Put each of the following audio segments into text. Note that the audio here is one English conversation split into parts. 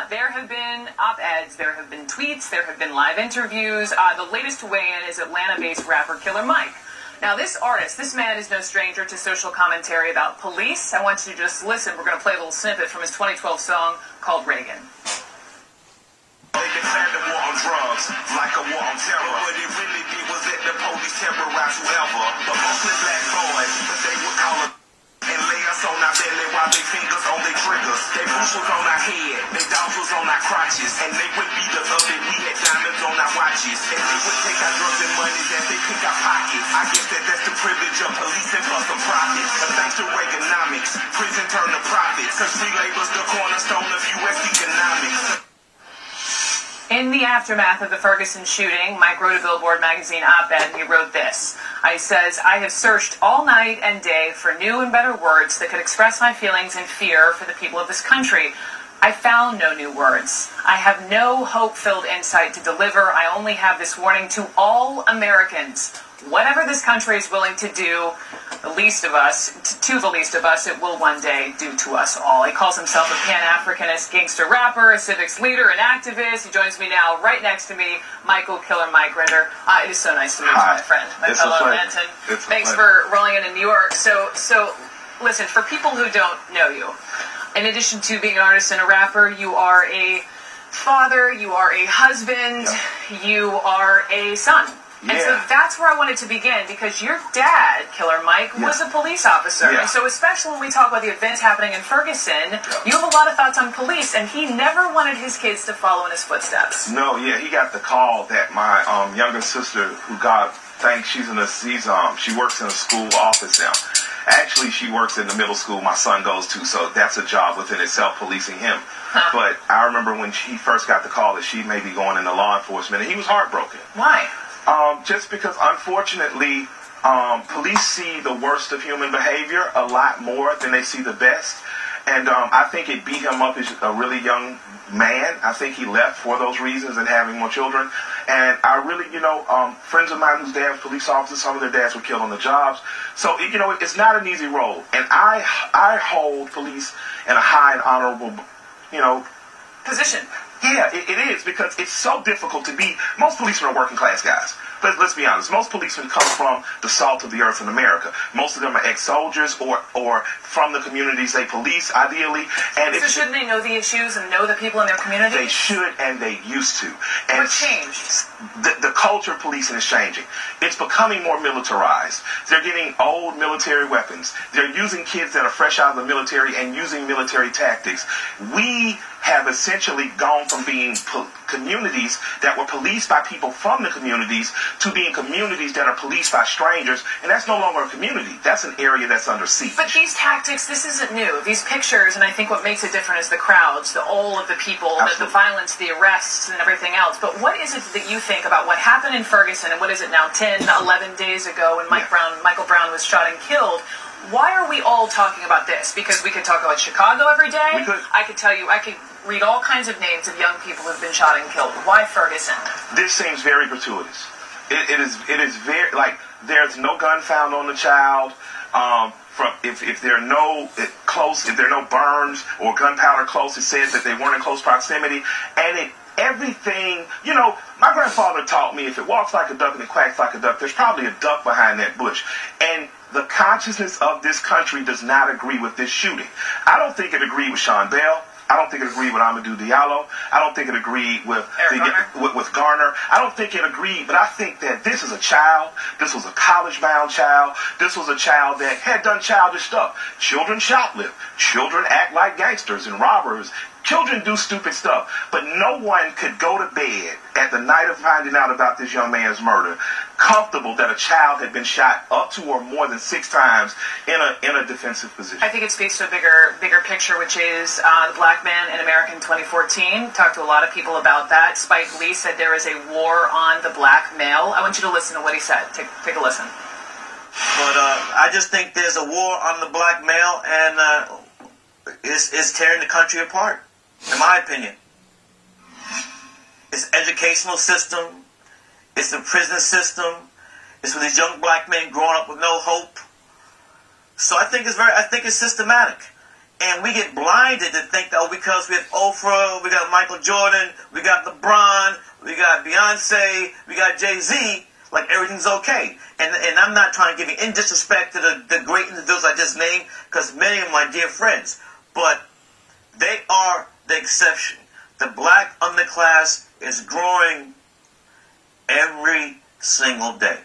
There have been op-eds, there have been tweets, there have been live interviews. The latest to weigh in is Atlanta-based rapper Killer Mike. Now, this artist, this man is no stranger to social commentary about police. I want you to just listen. We're going to play a little snippet from his 2012 song called Reagan. They declared the war on drugs like a war on terror. What it really did was that the police terrorized whoever. But mostly black boys, but they would call us and lay us on our belly while they fingers on their triggers. They boots was on our head, they dogs was on our crotches, and they would beat us up and we had diamonds on our watches. And they would take our drugs and money that they pick our pockets. I guess that's the privilege of policing plus the profit. But thanks to Reaganomics, prison turned to profits. Cause free labor's the cornerstone of U.S. economics. In the aftermath of the Ferguson shooting, Mike wrote a Billboard magazine op-ed, and he wrote this. He says, I have searched all night and day for new and better words that could express my feelings and fear for the people of this country. I found no new words. I have no hope-filled insight to deliver. I only have this warning to all Americans. Whatever this country is willing to do, the least of us, to the least of us, it will one day do to us all. He calls himself a Pan-Africanist gangster rapper, a civics leader, an activist. He joins me now, right next to me, Michael Killer Mike Ritter. It is so nice to meet you, my friend, my fellow Atlantan. Thanks for rolling in New York. So, listen, for people who don't know you, in addition to being an artist and a rapper, you are a father, you are a husband, you are a son. And so that's where I wanted to begin, because your dad, Killer Mike, was a police officer. And so especially when we talk about the events happening in Ferguson, you have a lot of thoughts on police, and he never wanted his kids to follow in his footsteps. No, he got the call that my younger sister, who God thanks, she works in a school office now. Actually, she works in the middle school my son goes to, so that's a job within itself, policing him. But I remember when he first got the call that she may be going into law enforcement, and he was heartbroken. Why? Just because, unfortunately, police see the worst of human behavior a lot more than they see the best. And I think it beat him up as a really young man. I think he left for those reasons and having more children. And I really, friends of mine whose dads were police officers, some of their dads were killed on the jobs. So, it's not an easy role. And I hold police in a high and honorable, position. Yeah, it is, because it's so difficult to be. Most policemen are working class guys. Let's be honest. Most policemen come from the salt of the earth in America. Most of them are ex-soldiers or from the communities they police, ideally. And so shouldn't they know the issues and know the people in their community? They should, and they used to. And what changed? The culture of policing is changing. It's becoming more militarized. They're getting old military weapons. They're using kids that are fresh out of the military and using military tactics. We have essentially gone from being communities that were policed by people from the communities to being communities that are policed by strangers, and that's no longer a community. That's an area that's under siege. But these tactics, this isn't new. These pictures, and I think what makes it different is the crowds, all of the people, the violence, the arrests, and everything else. But what is it that you think about what happened in Ferguson, and what is it now, 10, 11 days ago when Michael Brown was shot and killed? Why are we all talking about this? Because we could talk about Chicago every day. I could tell you, I could read all kinds of names of young people who've been shot and killed. Why Ferguson? This seems very gratuitous. It is very, there's no gun found on the child. If there are no burns or gunpowder close, it says that they weren't in close proximity. And everything, my grandfather taught me, if it walks like a duck and it quacks like a duck, there's probably a duck behind that bush. And the consciousness of this country does not agree with this shooting. I don't think it agreed with Sean Bell. I don't think it agreed with Amadou Diallo. I don't think it agreed with Garner. I don't think it agreed, but I think that this is a child. This was a college-bound child. This was a child that had done childish stuff. Children shoplift. Children act like gangsters and robbers. Children do stupid stuff, but no one could go to bed at the night of finding out about this young man's murder comfortable that a child had been shot up to or more than 6 times in a defensive position. I think it speaks to a bigger picture, which is the Black Man in America in 2014. Talked to a lot of people about that. Spike Lee said there is a war on the black male. I want you to listen to what he said. Take a listen. But I just think there's a war on the black male, and it's tearing the country apart. In my opinion, it's educational system, it's the prison system, it's for these young black men growing up with no hope. So I think it's systematic. And we get blinded to think that, oh, because we have Oprah, we got Michael Jordan, we got LeBron, we got Beyonce, we got Jay-Z, like everything's okay. And I'm not trying to give any disrespect to the great individuals I just named, because many of them are my dear friends. But they are the exception. The black underclass is growing every single day.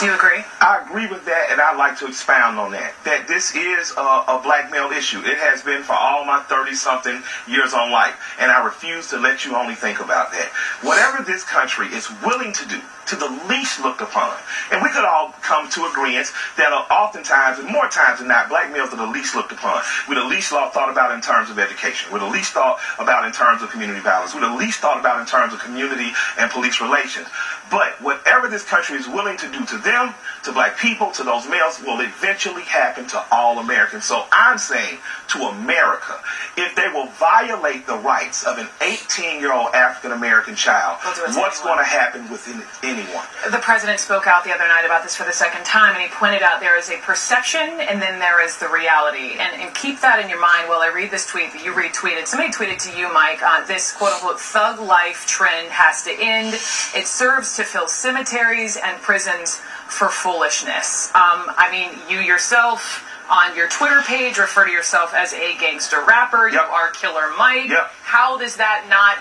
Do you agree? I agree with that, and I'd like to expound on that. That this is a black male issue. It has been for all my 30-something years on life, and I refuse to let you only think about that. Whatever this country is willing to do, to the least looked upon, and we could all come to agreement that oftentimes, and more times than not, black males are the least looked upon. We're the least thought about in terms of education. We're the least thought about in terms of community violence. We're the least thought about in terms of community and police relations. But whatever this country is willing to do to them, to black people, to those males, will eventually happen to all Americans. So I'm saying to America, if they will violate the rights of an 18-year-old African-American child, what's going to happen with anyone? The president spoke out the other night about this for the second time, and he pointed out there is a perception and then there is the reality. And keep that in your mind while I read this tweet that you retweeted. Somebody tweeted to you, Mike, this quote-unquote thug life trend has to end. It serves to fill cemeteries and prisons for foolishness. I mean, you yourself on your Twitter page refer to yourself as a gangster rapper. Yep. You are Killer Mike. Yep. How does that not,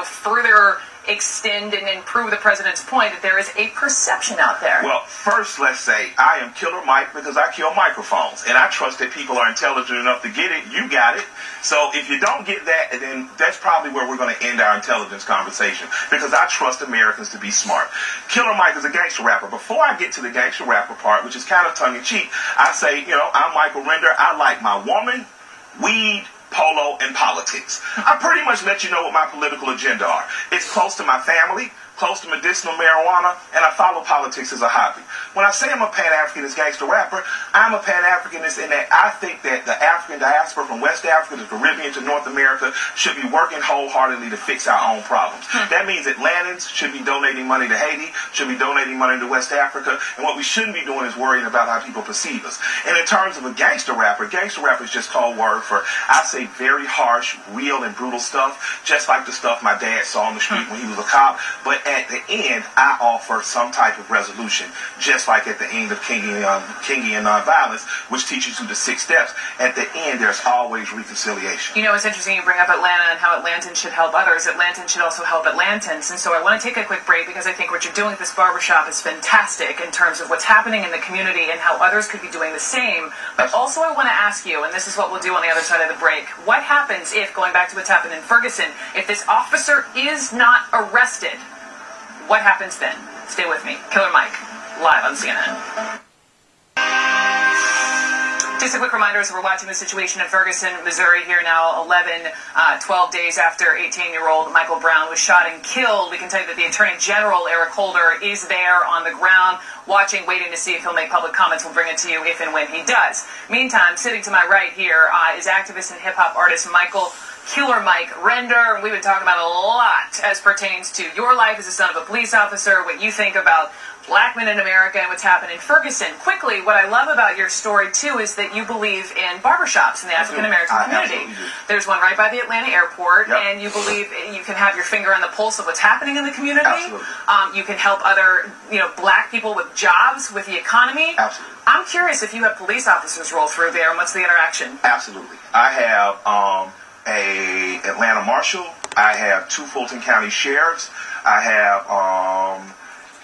further extend and improve the president's point that there is a perception out there? Well, first, let's say I am Killer Mike because I kill microphones, and I trust that people are intelligent enough to get it. You got it. So if you don't get that, then that's probably where we're going to end our intelligence conversation, because I trust Americans to be smart. Killer Mike is a gangster rapper. Before I get to the gangster rapper part, which is kind of tongue-in-cheek, I say, I'm Michael Render. I like my woman, weed, polo, and politics. I pretty much let you know what my political agenda are. It's close to my family, close to medicinal marijuana, and I follow politics as a hobby. When I say I'm a Pan-Africanist gangster rapper, I'm a Pan-Africanist in that I think that the African diaspora from West Africa to the Caribbean to North America should be working wholeheartedly to fix our own problems. That means Atlantans should be donating money to Haiti, should be donating money to West Africa, and what we shouldn't be doing is worrying about how people perceive us. And in terms of a gangster rapper is just code word for, I say, very harsh, real, and brutal stuff, just like the stuff my dad saw on the street when he was a cop. But at the end, I offer some type of resolution, just like at the end of Kingian Nonviolence, which teaches you the 6 steps. At the end, there's always reconciliation. It's interesting you bring up Atlanta and how Atlantans should help others. Atlantans should also help Atlantans. And so I want to take a quick break because I think what you're doing at this barbershop is fantastic in terms of what's happening in the community and how others could be doing the same. But also I want to ask you, and this is what we'll do on the other side of the break, what happens if, going back to what's happened in Ferguson, if this officer is not arrested? What happens then? Stay with me. Killer Mike, live on CNN. Just a quick reminder as we're watching the situation in Ferguson, Missouri here now, 12 days after 18-year-old Michael Brown was shot and killed. We can tell you that the Attorney General, Eric Holder, is there on the ground watching, waiting to see if he'll make public comments. We'll bring it to you if and when he does. Meantime, sitting to my right here is activist and hip-hop artist Michael Killer Mike Render, and we've been talking about a lot as pertains to your life as a son of a police officer, what you think about black men in America and what's happened in Ferguson. Quickly, what I love about your story, too, is that you believe in barbershops in the African-American community. There's one right by the Atlanta airport, and you believe you can have your finger on the pulse of what's happening in the community. You can help other, black people with jobs, with the economy. I'm curious if you have police officers roll through there, and what's the interaction? Absolutely. I have a Atlanta marshal. I have 2 Fulton County sheriffs. I have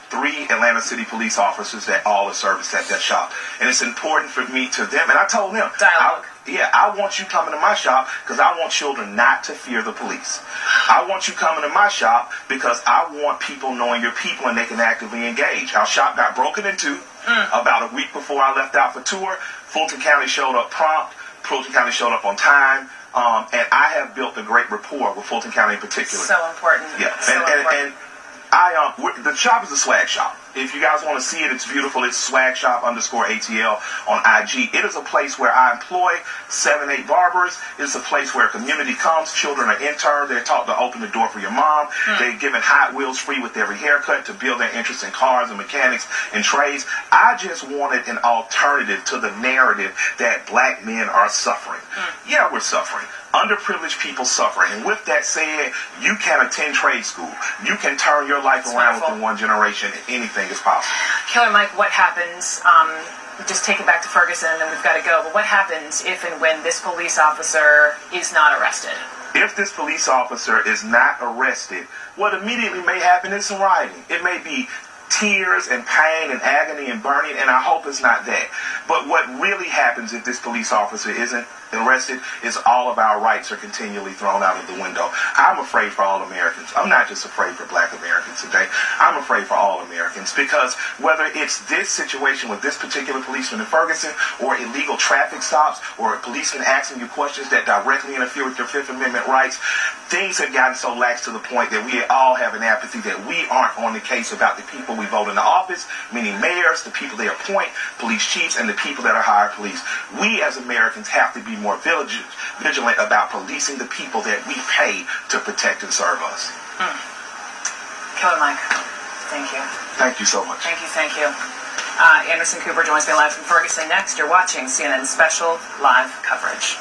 3 Atlanta City police officers that all are serviced at that shop. And it's important for me to them. And I told them, dialogue. I want you coming to my shop because I want children not to fear the police. I want you coming to my shop because I want people knowing your people and they can actively engage. Our shop got broken into about a week before I left out for tour. Fulton County showed up prompt. Fulton County showed up on time. And I have built a great rapport with Fulton County in particular. So important. Yeah. So important. And the shop is a swag shop. If you guys want to see it, it's beautiful. It's swagshop_ATL on IG. It is a place where I employ 7-8 barbers. It's a place where a community comes. Children are interned. They're taught to open the door for your mom. They're given Hot Wheels free with every haircut to build their interest in cars and mechanics and trades. I just wanted an alternative to the narrative that black men are suffering. Yeah, we're suffering. Underprivileged people suffer. And with that said, you can attend trade school. You can turn your life around within one generation. Anything is possible. Killer Mike, what happens, just take it back to Ferguson and then we've got to go, but what happens if and when this police officer is not arrested? If this police officer is not arrested, what immediately may happen is some rioting. It may be tears and pain and agony and burning, and I hope it's not that. But what really happens if this police officer isn't arrested is all of our rights are continually thrown out of the window. I'm afraid for all Americans. I'm not just afraid for black Americans today. I'm afraid for all Americans, because whether it's this situation with this particular policeman in Ferguson, or illegal traffic stops, or a policeman asking you questions that directly interfere with your Fifth Amendment rights, things have gotten so lax to the point that we all have an apathy that we aren't on the case about the people we vote into office, meaning mayors, the people they appoint, police chiefs, and the people that are hired police. We as Americans have to be more vigilant about policing the people that we pay to protect and serve us. Killer Mike, thank you. Thank you so much. Thank you. Anderson Cooper joins me live from Ferguson. Next, you're watching CNN Special Live Coverage.